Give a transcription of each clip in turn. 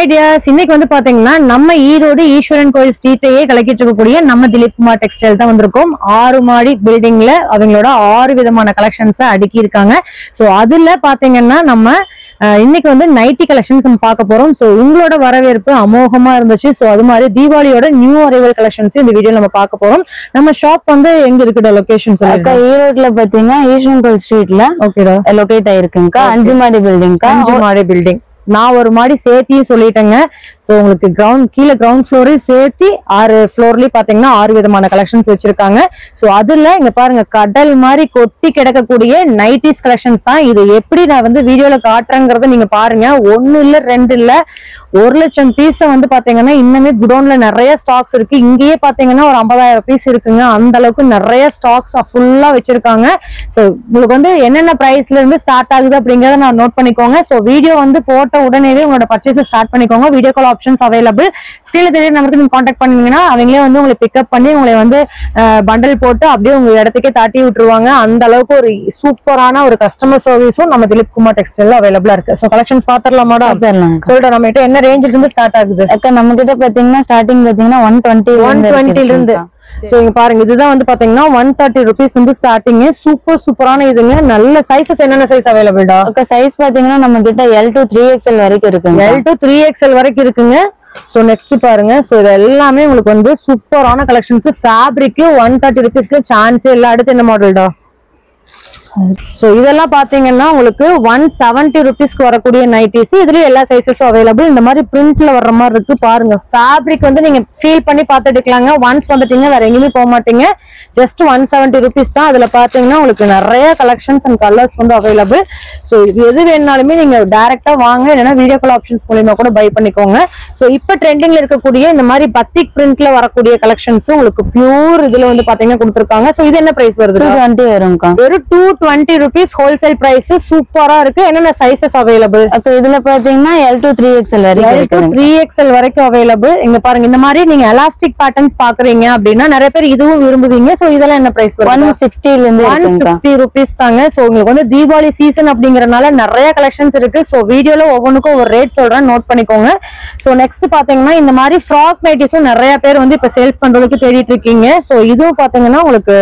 Hi dears, இன்னைக்கு வந்து பாத்தீங்கன்னா நம்ம ஈரோடு ஈஸ்வரன் கோயில் ஸ்ட்ரீட்லயே கலக்கிட்டு இருக்கக்கூடிய நம்ம திலீப் குமார் டெக்ஸ்டைல் தான் வந்திருக்கோம். 6 மாடி பில்டிங்ல அவங்களோட 6 விதமான கலெக்ஷன்ஸ் அடுக்கி இருக்காங்க. சோ அதுல பாத்தீங்கன்னா நம்ம இன்னைக்கு வந்து நைட்டி கலெக்ஷன்ஸ் நம்ம பார்க்க போறோம். சோ உங்களோட வரவேற்பு அமோகமா இருந்துச்சு. சோ அது மாதிரி தீபாவளியோட நியூ அரைவல் கலெக்ஷன்ஸ் இந்த வீடியோ நம்ம பார்க்க போறோம். நம்ம ஷாப் வந்து எங்க இருக்குடா லொகேஷன் சொல்லுங்க. ஈரோட்ல பாத்தீங்கன்னா ஈஸ்வரன் கோயில் ஸ்ட்ரீட்ல ஓகேடா லொகேட் ஆயிருக்குங்கக்கா. 5 மாடி பில்டிங்க்கா. 5 மாடி பில்டிங். நான் ஒரு மாடி சேர்த்தியும் சொல்லிட்டேங்க. சோ உங்களுக்கு கீழே கிரவுண்ட் ஃப்ளோரையும் சேர்த்தி 6 ஃப்ளோர்லயும் பாத்தீங்கன்னா 6 விதமான கலெக்ஷன்ஸ் வச்சிருக்காங்க. சோ அதுல இங்க பாருங்க கடல் மாதிரி கொட்டி கிடக்கக்கூடிய நைட்டிஸ் கலெக்ஷன்ஸ் தான். இது எப்படி நான் வந்து வீடியோல காட்டுறேங்கிறத நீங்க பாருங்க. 1 இல்ல 2 இல்ல 1 லட்சம் பீஸ் வந்து பாத்தீங்கன்னா இன்னுமே குடோன்ல நிறைய ஸ்டாக்ஸ் இருக்கு. இங்கேயே பாத்தீங்கன்னா ஒரு 50,000 பீஸ் இருக்குங்க. அந்த அளவுக்கு நிறைய ஸ்டாக்ஸ் ஃபுல்லா வச்சிருக்காங்க. சோ உங்களுக்கு வந்து என்னென்ன பிரைஸ்ல இருந்து ஸ்டார்ட் ஆகுது அப்படிங்கறத நான் நோட் பண்ணிக்கோங்க. சோ வீடியோ வந்து போட்ட உடனேவே உங்களோட பர்ச்சேஸ் ஸ்டார்ட் பண்ணிக்கோங்க. Video call options available. ஸ்கிரீன்ல தெரிய நம்பருக்கு நீங்க கான்டாக்ட் பண்ணீங்கன்னா அவங்களே வந்து உங்களை பிக்கப் பண்ணி உங்களை வந்து பண்டல் போட்டு அப்படியே உங்க இடத்துக்கே தாட்டி விட்டுருவாங்க. அந்த அளவுக்கு ஒரு சூப்பரான ஒரு கஸ்டமர் சர்வீஸும் நம்ம திலீப் குமார் டெக்ஸ்டைல்ல அவைலபிளா இருக்கு. சோ கலெக்ஷன்ஸ் பாத்துடலாமாடா? சொல்லிட்டு நம்ம கிட்ட என்ன ரேஞ்சில இருந்து ஸ்டார்ட் ஆகுது? அக்கா நம்ம கிட்ட பாத்தீங்கன்னா ஸ்டார்டிங் பாத்தீங்கன்னா 120 இருந்து. சோ இங்க பாருங்க இதுதான் வந்து பாத்தீங்கன்னா 130 rupees வந்து ஸ்டார்டிங். சூப்பரான இதுங்க. நல்ல சைஸஸ் என்னென்ன சைஸ் அவைலபிள்டா? அக்கா சைஸ் பாத்தீங்கன்னா நம்ம கிட்ட L to 3XL வரைக்கும் இருக்குங்க. L to 3XL வரைக்கும் இருக்குங்க. சோ நெக்ஸ்ட் பாருங்க. சோ இது எல்லாமே உங்களுக்கு வந்து சூப்பரான கலெக்ஷன்ஸ். ஃபேப்ரிக் 130 rupeesக்கு சான்ஸே இல்ல. அடுத்து என்ன மாடல்டா? சோ இதெல்லாம் பாத்தீங்கன்னா உங்களுக்கு 170 rupeesக்கு வரக்கூடிய நைட்டிஸ். இதுலயும் எல்லா சைஸஸும் அவைலபிள். இந்த மாதிரி பிரிண்ட்ல வர்ற மாதிரி இருக்கு பாருங்க. ஃபேப்ரிக் வந்து நீங்க ஃபீல் பண்ணி பார்த்து எடுக்கலாங்க. ஒன்ஸ் வந்துட்டீங்க வேற எங்கேயுமே போக மாட்டீங்க. ஜஸ்ட் 170 rupees தான். அதுல பாத்தீங்கன்னா உங்களுக்கு நிறைய கலெக்ஷன்ஸ் அண்ட் கலர்ஸ் வந்து அவைலபிள். சோ எது வேணாலுமே நீங்க டைரக்டா வாங்க, இல்லைன்னா வீடியோ கால் ஆப்ஷன்ஸ் மூலமா கூட பை பண்ணிக்கோங்க. சோ இப்ப ட்ரெண்டிங்ல இருக்கக்கூடிய இந்த மாதிரி பத்திக் பிரிண்ட்ல வரக்கூடிய கலெக்ஷன்ஸ் உங்களுக்கு பியூர் இதுல வந்து பாத்தீங்கன்னா கொடுத்துருக்காங்க. சோ இது என்ன பிரைஸ் வருது? 220 வரும்க்கா. வெறும் 220 rupees ஹோல்சேல் பிரைஸ். சூப்பரா இருக்கு. என்னென்ன சைஸஸ் அவைலபிள்? அப்ப இதுல பாத்தீங்கன்னா L to 3XL வரைக்கும் இருக்கு. 3XL வரைக்கும் அவைலபிள். இங்க பாருங்க இந்த மாதிரி நீங்க எலாஸ்டிக் பேட்டர்ன்ஸ் பாக்குறீங்க அப்படின்னா நிறைய பேர் இதுவும் விரும்புவீங்க. சோ இதெல்லாம் என்ன பிரைஸ் வருது? 160 ல இருந்து 160 rupees தாங்க. சோ உங்களுக்கு வந்து தீபாவளி சீசன் அப்படிங்கறதுனால நிறைய கலெக்ஷன்ஸ் இருக்கு. சோ வீடியோல ஒவ்வொன்றுக்கும் ஒரு ரேட் சொல்றேன், நோட் பண்ணிக்கோங்க. சோ நெக்ஸ்ட் பாத்தீங்கன்னா இந்த மாதிரி ஃப்ராக் நைட்டிஸும் நிறைய பேர் வந்து இப்ப சேல்ஸ் பண்றதுக்கு தேடிட்டு இருக்கீங்க. சோ இதுவும் பாத்தீங்கன்னா உங்களுக்கு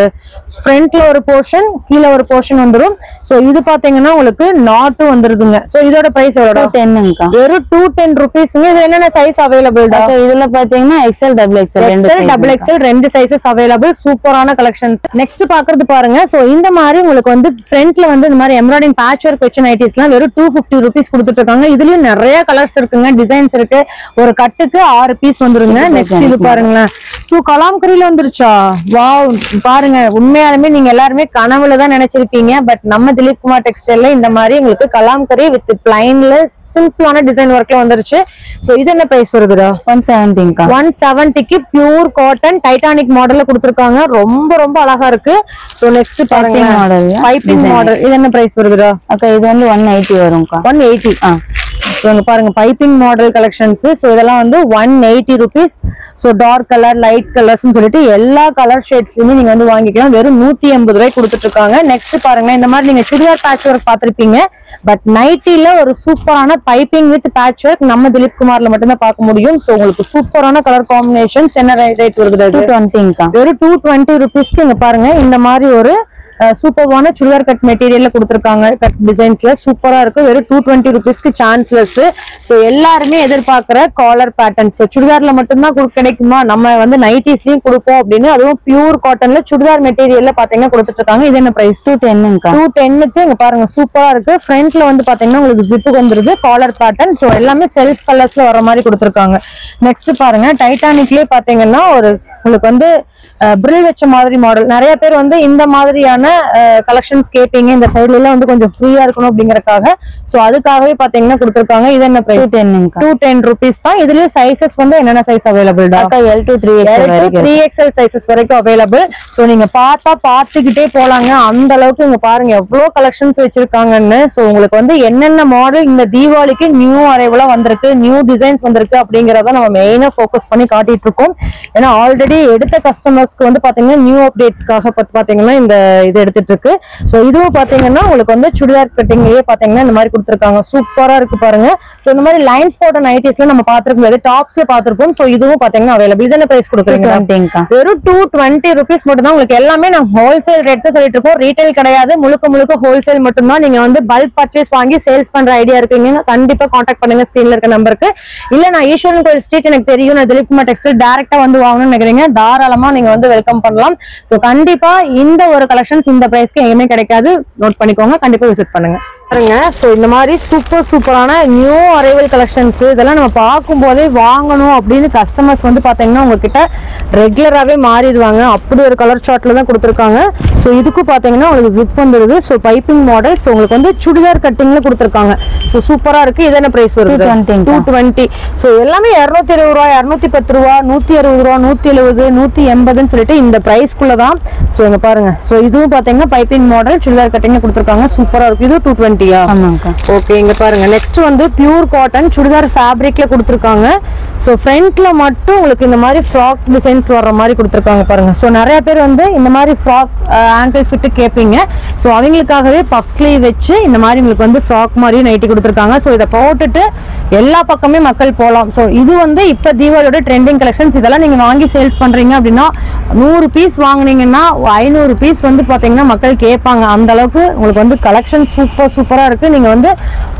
ஃப்ரண்ட்ல ஒரு போர்ஷன், கீழ ஒரு போர்ஷன் வந்துரும். சோ இது பாத்தீங்கன்னா உங்களுக்கு நாட்டும் வந்துருதுங்க. சோ இதோட பிரைஸ் எவ்வளவு? 210ங்கா. வெறும் 210 rupeesங்க. இது என்னென்ன சைஸ் அவைலபிள்? இதுல பாத்தீங்கன்னா XL XXL ரெண்டு சைஸஸ் அவைலபிள். சூப்பரான கலெக்ஷன்ஸ். நெக்ஸ்ட் பாக்குறது பாருங்க. சோ இந்த மாதிரி உங்களுக்கு வந்து ஃப்ரண்ட்ல வந்து இந்த மாதிரி எம்ப்ராய்டிங் பேட்ச் ஒர்க் வச்ச நைட்டிஸ்லாம் வெறும் 250 rupees கொடுத்துட்டு இருக்காங்க. இதுலயும் நிறைய கலர்ஸ் இருக்குங்க, டிசைன்ஸ் இருக்கு. ஒரு கட்டுக்கு 6 பீஸ் வந்துருங்க. நெக்ஸ்ட் இது பாருங்களேன். சோ கலாம்கரியில வந்துருச்சா? வாவ் பாருங்க. உண்மையாலுமே நீங்க எல்லாருமே கனவுல தான் நினைச்சிருக்கீங்க. பட் நம்ம திலீப் குமார் டெக்ஸ்டைல்ல இந்த மாதிரி உங்களுக்கு கலாம்கரி வித் பிளைன்ல சிம்பிளான டிசைன் ஒர்க்ல வந்துருச்சு. சோ இது என்ன பிரைஸ் வருதுடா? 170ங்கா. 170க்கு பியூர் காட்டன் டைட்டானிக் மாடல்ல கொடுத்திருக்காங்க. ரொம்ப அழகா இருக்கு. சோ நெக்ஸ்ட் பாருங்க பைப்பிங் மாடல். இது என்ன பிரைஸ் வருதுடா? அக்கா இது வந்து 180 வரும்க்கா. 180. பாருங்க பைப்பிங் மாடல் கலெக்ஷன்ஸ். சோ இதெல்லாம் வந்து 180 rupees. So dark colour, light colours சொல்லிட்டு எல்லா கலர் ஷேட்ஸ்லயுமே நீங்க வந்து வாங்கிக்கலாம். வெறும் 180 ரூபாய் கொடுத்துட்டு இருக்காங்க. நெக்ஸ்ட் பாருங்க இந்த மாதிரி நீங்க சுடிதார் பேட்ச் ஒர்க் பாத்திருப்பீங்க. பட் நைட்டில ஒரு சூப்பரான பைப்பிங் வித் பேட்ச் ஒர்க் நம்ம திலீப் குமார்ல மட்டும்தான் பார்க்க முடியும். சோ உங்களுக்கு சூப்பரான கலர் காம்பினேஷன்ஸ். என்ன ரேட் வருது? 220ங்கா. வெறும் 220 rupeesக்கு இங்க பாருங்க இந்த மாதிரி ஒரு சூப்பரான சுடிதார் கட் மெட்டீரியல்ல கொடுத்திருக்காங்க. கட் டிசைன்ஸ்ல சூப்பரா இருக்கு. வெறும் 220 rupeesக்கு சான்ஸ்லெஸ். சோ எல்லாருமே எதிர்பார்க்கிற காலர் பேட்டர்ன்ஸ். சுடிதார்ல மட்டும்தான் கிடைக்குமா? நம்ம வந்து நைட்டிஸ்லயும் கொடுப்போம் அப்படின்னு. அதுவும் பியூர் காட்டன்ல சுடிதார் மெட்டீரியல்ல பாத்தீங்கன்னா கொடுத்துட்டு இருக்காங்க. இது என்ன பிரைஸ்? 210ங்கா. 210க்கு இங்க பாருங்க சூப்பரா இருக்கு. ஃப்ரண்ட்ல வந்து பாத்தீங்கன்னா உங்களுக்கு ஜிப்பு வந்துருது, காலர் பேட்டர்ன். சோ எல்லாமே செல்ஃப் கலர்ஸ்ல வர மாதிரி கொடுத்திருக்காங்க. நெக்ஸ்ட் பாருங்க டைட்டானிக்லயே பாத்தீங்கன்னா ஒரு உங்களுக்கு வந்து பிரில் வச்ச மாதிரி மாடல். நிறைய பேர் வந்து இந்த மாதிரியான கலெக்ஷன்ஸ் கேட்பீங்க. இந்த சைடுல எல்லாம் வந்து கொஞ்சம் ஃப்ரீயா இருக்கணும் அப்படிங்கறக்காக. சோ அதுக்காகவே பாத்தீங்கன்னா கொடுத்திருக்காங்க. இது என்ன பிரைஸ்? 210 rupees தான். இதுலயும் சைஸஸ் வந்து என்னென்ன size available? L to 3XL sizes வரைக்கும் அவைலபிள். சோ நீங்க பார்த்துக்கிட்டே போலாங்க. அந்த அளவுக்கு இங்க பாருங்க எவ்வளவு கலெக்ஷன்ஸ் வச்சிருக்காங்கன்னு. சோ உங்களுக்கு வந்து என்னென்ன மாடல் இந்த தீபாவளிக்கு நியூ அரைவலா வந்திருக்கு, நியூ டிசைன்ஸ் வந்திருக்கு அப்படிங்கறத நம்ம மெயினா ஃபோக்கஸ் பண்ணி காட்டிட்டு இருக்கோம். ஏன்னா ஆல்ரெடி ஆல்ரெடி எடுத்த கஸ்டமர்ஸ்க்கு வந்து பாத்தீங்கன்னா நியூ அப்டேட்ஸ்க்காக பாத்தீங்கன்னா இந்த இது எடுத்துட்டு இருக்கு. ஸோ இதுவும் பாத்தீங்கன்னா உங்களுக்கு வந்து சுடிதார் கட்டிங்லயே பாத்தீங்கன்னா இந்த மாதிரி கொடுத்துருக்காங்க. சூப்பரா இருக்கு பாருங்க. ஸோ இந்த மாதிரி லைன்ஸ் போட்ட நைட்டிஸ்ல நம்ம பாத்துருக்கோம், டாப்ஸ்ல பாத்துருப்போம். ஸோ இதுவும் பாத்தீங்கன்னா அவைலபிள். இது என்ன பிரைஸ் கொடுக்குறீங்க? வெறும் 220 rupees மட்டும் தான். உங்களுக்கு எல்லாமே நான் ஹோல்சேல் ரேட் தான் சொல்லிட்டு இருக்கோம், ரீட்டைல் கிடையாது. முழுக்க ஹோல்சேல் மட்டும் தான். நீங்க வந்து பல்க் பர்ச்சேஸ் வாங்கி சேல்ஸ் பண்ற ஐடியா இருக்கீங்க, கண்டிப்பா கான்டாக்ட் பண்ணுங்க ஸ்கிரீன்ல இருக்க நம்பருக்கு. இல்ல நான் ஈஸ்வரன் கோயில் ஸ்ட்ரீட் எனக்கு தெரியும், நான் திலீப் குமார் டெக்ஸ்டைல் டைரக்டா வந்து வாங்கணும்னு நினைக்கிறீங்க, தாராளமா நீங்க வந்து வெல்கம் பண்ணலாம். சோ கண்டிப்பா இந்த ஒரு கலெக்ஷன்ஸ் இந்த பிரைஸ்க்கு எங்கேயுமே கிடைக்காது, நோட் பண்ணிக்கோங்க. கண்டிப்பா விசிட் பண்ணுங்க. சோ இந்த மாதிரி சூப்பரான நியூ அரைவல் கலெக்ஷன்ஸ் இதெல்லாம் நம்ம பார்க்கும் போதே வாங்கணும் அப்படின்னு கஸ்டமர்ஸ் வந்து பாத்தீங்கன்னா உங்ககிட்ட ரெகுலராகவே மாறிடுவாங்க. அப்படி ஒரு கலர் சார்ட்ல தான் கொடுத்துருக்காங்க. ஸோ இதுக்கு பாத்தீங்கன்னா உங்களுக்கு ஜிப் வந்துருது. So piping model. ஸோ உங்களுக்கு வந்து சுடிதார் கட்டிங்ல கொடுத்துருக்காங்க. ஸோ சூப்பரா இருக்கு. இது என்ன பிரைஸ் வருது? 220. ஸோ எல்லாமே 220 ரூபா, 210 ரூபா, 160 ரூபா, 170, 180 சொல்லிட்டு இந்த பிரைஸ்க்குள்ளதான். ஸோ இங்க பாருங்க. ஸோ இதுவும் பாத்தீங்கன்னா பைப்பிங் மாடல் சுடிதார் கட்டிங்ல கொடுத்துருக்காங்க. சூப்பரா இருக்கு. இது 220. ஓகே, இங்க பாருங்க. நெக்ஸ்ட் வந்து பியூர் காட்டன் சுடிதார் ஃபேப்ரிக்ல கொடுத்துருக்காங்க. ஸோ ஃப்ரண்ட்ல மட்டும் உங்களுக்கு இந்த மாதிரி ஃப்ராக் டிசைன்ஸ் வர்ற மாதிரி கொடுத்துருக்காங்க பாருங்க. ஸோ நிறைய பேர் வந்து இந்த மாதிரி ஃப்ராக் ஆங்கிள் ஃபிட் கேட்பீங்க. ஸோ அவங்களுக்காகவே பஃப் ஸ்லீவ் வச்சு இந்த மாதிரி உங்களுக்கு வந்து ஃப்ராக் மாதிரி நைட்டி கொடுத்துருக்காங்க. ஸோ இதை போட்டுட்டு எல்லா பக்கமே மக்கள் போகலாம். ஸோ இது வந்து இப்போ தீபாவளியோட ட்ரெண்டிங் கலெக்ஷன்ஸ். இதெல்லாம் நீங்க வாங்கி சேல்ஸ் பண்றீங்க அப்படின்னா 100 பீஸ் வாங்குனீங்கன்னா 500 பீஸ் வந்து பாத்தீங்கன்னா மக்கள் கேட்பாங்க. அந்த அளவுக்கு உங்களுக்கு வந்து கலெக்ஷன் சூப்பரா இருக்கு. நீங்க வந்து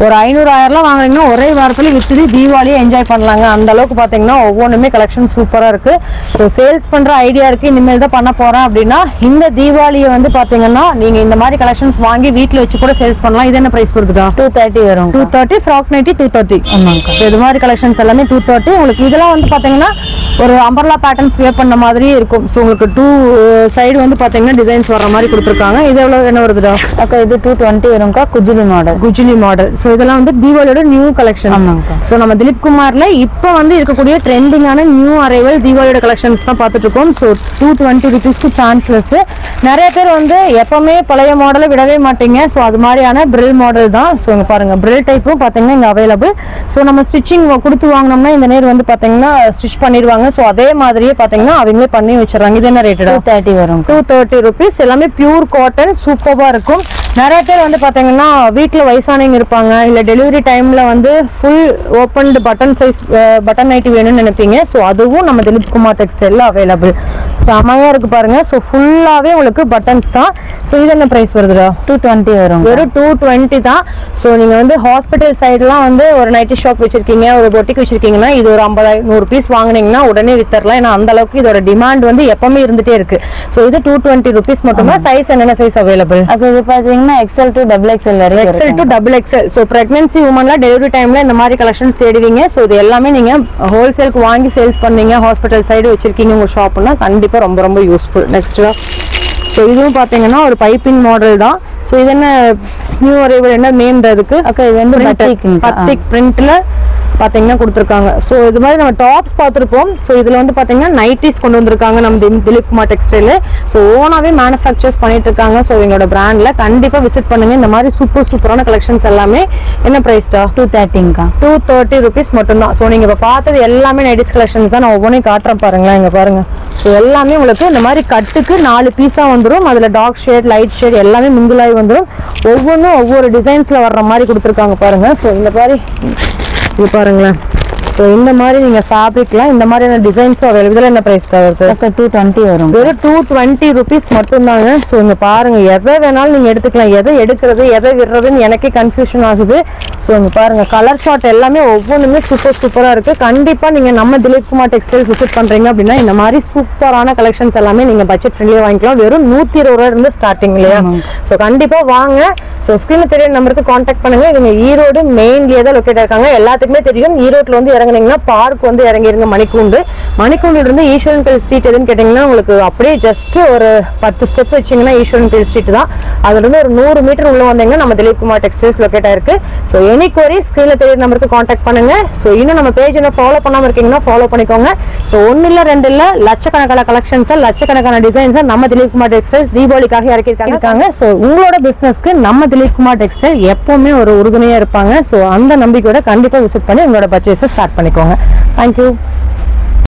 ஒரு 500,000 வாங்குறீங்கன்னா ஒரே வாரத்துல வித்து தீபாவளியை என்ஜாய் பண்ணலாங்க. அந்த அளவுக்கு பாத்தீங்கன்னா ஒவ்வொன்றுமே கலெக்ஷன் சூப்பரா இருக்கு. ஸோ சேல்ஸ் பண்ற ஐடியா இருக்கு, இனிமேல் தான் பண்ண போறேன் அப்படின்னா இந்த தீபாவளியை வந்து பாத்தீங்கன்னா நீங்க இந்த மாதிரி கலெக்ஷன்ஸ் வாங்கி வீட்டுல வச்சு கூட சேல்ஸ் பண்ணலாம். இது என்ன பிரைஸ் கொடுத்துட்டா? 230 வரும். 230 ஃப்ராக் நைட்டி 230. இது மாதிரி கலெக்ஷன்ஸ் எல்லாமே 230. உங்களுக்கு இதெல்லாம் வந்து பாத்தீங்கன்னா ஒரு அம்பர்லா பேட்டர்ன்ஸ் வேர் பண்ண மாதிரி இருக்கும். ஸோ உங்களுக்கு 2 சைடு வந்து பாத்தீங்கன்னா டிசைன்ஸ் வர்ற மாதிரி கொடுத்துருக்காங்க. இது எவ்வளவு என்ன வருதுடா? அக்கா இது 220 வரும்க்கா. குஜிலி மாடல். ஸோ இதெல்லாம் வந்து தீபாவளியோட நியூ கலெக்ஷன். ஸோ நம்ம திலீப் குமார்ல இப்போ வந்து இருக்கக்கூடிய ட்ரெண்டிங்கான நியூ அரைவல் தீபாவளியோட கலெக்ஷன்ஸ் தான் பார்த்துட்டு இருக்கோம். ஸோ 220 rupeesக்கு சான்ஸ்லெஸ். நிறைய பேர் வந்து எப்பவுமே பழைய மாடலை விடவே மாட்டீங்க. ஸோ அது மாதிரியான பிரில் மாடல் தான். ஸோ இங்க பாருங்க, பிரில் டைப்பும் பாத்தீங்கன்னா இங்க அவைலபிள். ஸோ நம்ம ஸ்டிச்சிங் கொடுத்து வாங்கினோம்னா இந்த நேர் வந்து பாத்தீங்கன்னா ஸ்டிச் பண்ணிடுவாங்க. ஸோ அதே மாதிரியே பாத்தீங்கன்னா அவங்களே பண்ணி வச்சிடறாங்க. இது என்ன ரேட்? 230 வரும். 230 rupees. எல்லாமே பியூர் காட்டன், சூப்பரா இருக்கும். நிறைய பேர் வந்து பாத்தீங்கன்னா வீட்டுல வயசானவங்க இருப்பாங்க, இல்ல டெலிவரி டைம்ல வந்து full opened button size button nightie வேணும்னு நினைப்பீங்க. ஸோ அதுவும் நம்ம திலீப் குமார் டெக்ஸ்டைல்ல அவைலபிள். செமையா இருக்கு பாருங்க. ஸோ ஃபுல்லாவே உங்களுக்கு பட்டன்ஸ் தான். ஸோ இது என்ன பிரைஸ் வருதுடா? 220 வரும். வெறும் 220 தான். ஸோ நீங்க வந்து ஹாஸ்பிட்டல் சைட்லாம் வந்து ஒரு நைட்டி ஷாப் வச்சிருக்கீங்க, ஒரு பொட்டிக் வச்சிருக்கீங்கன்னா இது ஒரு 50-100 பீஸ் வாங்கினீங்கன்னா உடனே வித்தரலாம். ஏன்னா அந்த அளவுக்கு இதோட டிமாண்ட் வந்து எப்பவுமே இருந்துட்டே இருக்கு. ஸோ இது 220 rupees மட்டும் தான். சைஸ் என்னென்ன சைஸ் அவைலபிள்? அது பாத்தீங்கன்னா XL to XXL வரை. XL to XXL. So pregnancy உமன்ல டெலிவரி டைம்ல இந்த மாதிரி கலெக்ஷன்ஸ் தேடுவீங்க. ஸோ இது எல்லாமே நீங்க ஹோல்சேலுக்கு வாங்கி சேல்ஸ் பண்ணீங்க, ஹாஸ்பிட்டல் சைடு வச்சிருக்கீங்க உங்க ஷாப்னா கண்டிப்பா ரொம்ப யூஸ்ஃபுல். நெக்ஸ்ட் ஸோ இதுவும் பாத்தீங்கன்னா ஒரு பைப்பிங் மாடல் தான். ஸோ இது என்ன நியூ அரைவல், என்ன நேம் அதுக்கு? அக்கா இது வந்து பத்திக் பிரிண்ட்ல பாத்தீங்கன்னா கொடுத்துருக்காங்க. ஸோ இது மாதிரி நம்ம டாப்ஸ் பார்த்துருப்போம். ஸோ இதுல வந்து பாத்தீங்கன்னா நைட்டிஸ் கொண்டு வந்திருக்காங்க நம்ம திலீப் குமார் டெக்ஸ்டைல். ஸோ ஓனாவே மேனுஃபேக்சர்ஸ் பண்ணிட்டு இருக்காங்க. ஸோ எங்களோட பிராண்ட்ல கண்டிப்பா விசிட் பண்ணுங்க. இந்த மாதிரி சூப்பரான கலெக்ஷன்ஸ் எல்லாமே. என்ன பிரைஸ்டா? 230. 230 rupees மட்டும் தான். ஸோ நீங்க இப்ப பார்த்தது எல்லாமே நைட்டிஸ் கலெக்ஷன்ஸ் தான். நான் ஒவ்வொன்றையும் காட்டுறேன் பாருங்களேன். இங்க பாருங்க. ஸோ எல்லாமே உங்களுக்கு இந்த மாதிரி கட்டுக்கு 4 பீஸா வந்துடும். அதுல டார்க் ஷேட், லைட் ஷேட் எல்லாமே மிங்கிளாகி வந்துடும். ஒவ்வொன்றும் ஒவ்வொரு டிசைன்ஸ்ல வர்ற மாதிரி கொடுத்துருக்காங்க பாருங்க. ஸோ இந்த மாதிரி இது பாருங்களேன். ஸோ இந்த மாதிரி நீங்க ஃபேப்ரிக்லாம் இந்த மாதிரியான டிசைன்ஸும் அவைலபிள். இதில் என்ன பிரைஸ் வருது? 220 வரும். வெறும் 220 rupees மட்டும் தாங்க. ஸோ இங்க பாருங்க, எதை வேணாலும் நீங்க எடுத்துக்கலாம். எதை எடுக்கிறது எதை விடுறதுன்னு எனக்கே கன்ஃபியூஷன் ஆகுது. ஸோ இங்க பாருங்க, கலர் சார்ட் எல்லாமே ஒவ்வொன்றுமே சூப்பரா இருக்கு. கண்டிப்பா நீங்க நம்ம திலீப் குமார் டெக்ஸ்டைல்ஸ் விசிட் பண்றீங்க அப்படின்னா இந்த மாதிரி சூப்பரான கலெக்ஷன்ஸ் எல்லாமே நீங்க பட்ஜெட் ஃப்ரெண்ட்லியா வாங்கிக்கலாம். வெறும் 120 ரூபாயில இருந்து ஸ்டார்டிங் இல்லையா? ஸோ கண்டிப்பா வாங்க. ஸோ ஸ்கிரீன்ல தெரிய நம்பருக்கு கான்டாக்ட் பண்ணுங்க. இவங்க ஈரோடு மெயின்லயே தான் லொக்கேட் இருக்காங்க. எல்லாத்துக்குமே தெரியும். ஈரோட்ல வந்து இறங்குனீங்கன்னா பார்க் வந்து இறங்கிருங்க. மணிக்கூண்டு இருந்து ஈஸ்வரன் கோயில் ஸ்ட்ரீட் எதுன்னு கேட்டீங்கன்னா உங்களுக்கு அப்படியே ஜஸ்ட் ஒரு 10 ஸ்டெப் வச்சீங்கன்னா ஈஸ்வரன் கோயில் ஸ்ட்ரீட் தான். அதுல இருந்து ஒரு 100 மீட்டர் உள்ள வந்தீங்கன்னா நம்ம திலீப் குமார் டெக்ஸ்டைல்ஸ் லொக்கேட் ஆயிருக்கு. ஸோ எனி குவரி ஸ்கிரீன்ல தெரிய நம்பருக்கு கான்டாக்ட் பண்ணுங்க. ஸோ இன்னும் நம்ம பேஜ் என்ன ஃபாலோ பண்ணாம இருக்கீங்கன்னா ஃபாலோ பண்ணிக்கோங்க. ஸோ 1 இல்ல 2 இல்ல லட்சக்கணக்கான கலெக்ஷன்ஸ், லட்சக்கணக்கான டிசைன்ஸ் நம்ம திலீப் குமார் டெக்ஸ்டைல்ஸ் தீபாவளிக்காக இறக்கிருக்காங்க. ஸோ உங்களோட பிசினஸ்க்கு நம்ம திலீப் குமார் டெக்ஸ்டைல் எப்பவுமே ஒரு உறுதுணையா இருப்பாங்க. ஸோ அந்த நம்பிக்கையோட கண்டிப்பா விசிட் பண்ணி உங்களோட பர்ச்சேஸை ஸ்டார்ட் பண்ணிக்கோங்க. தேங்க்யூ.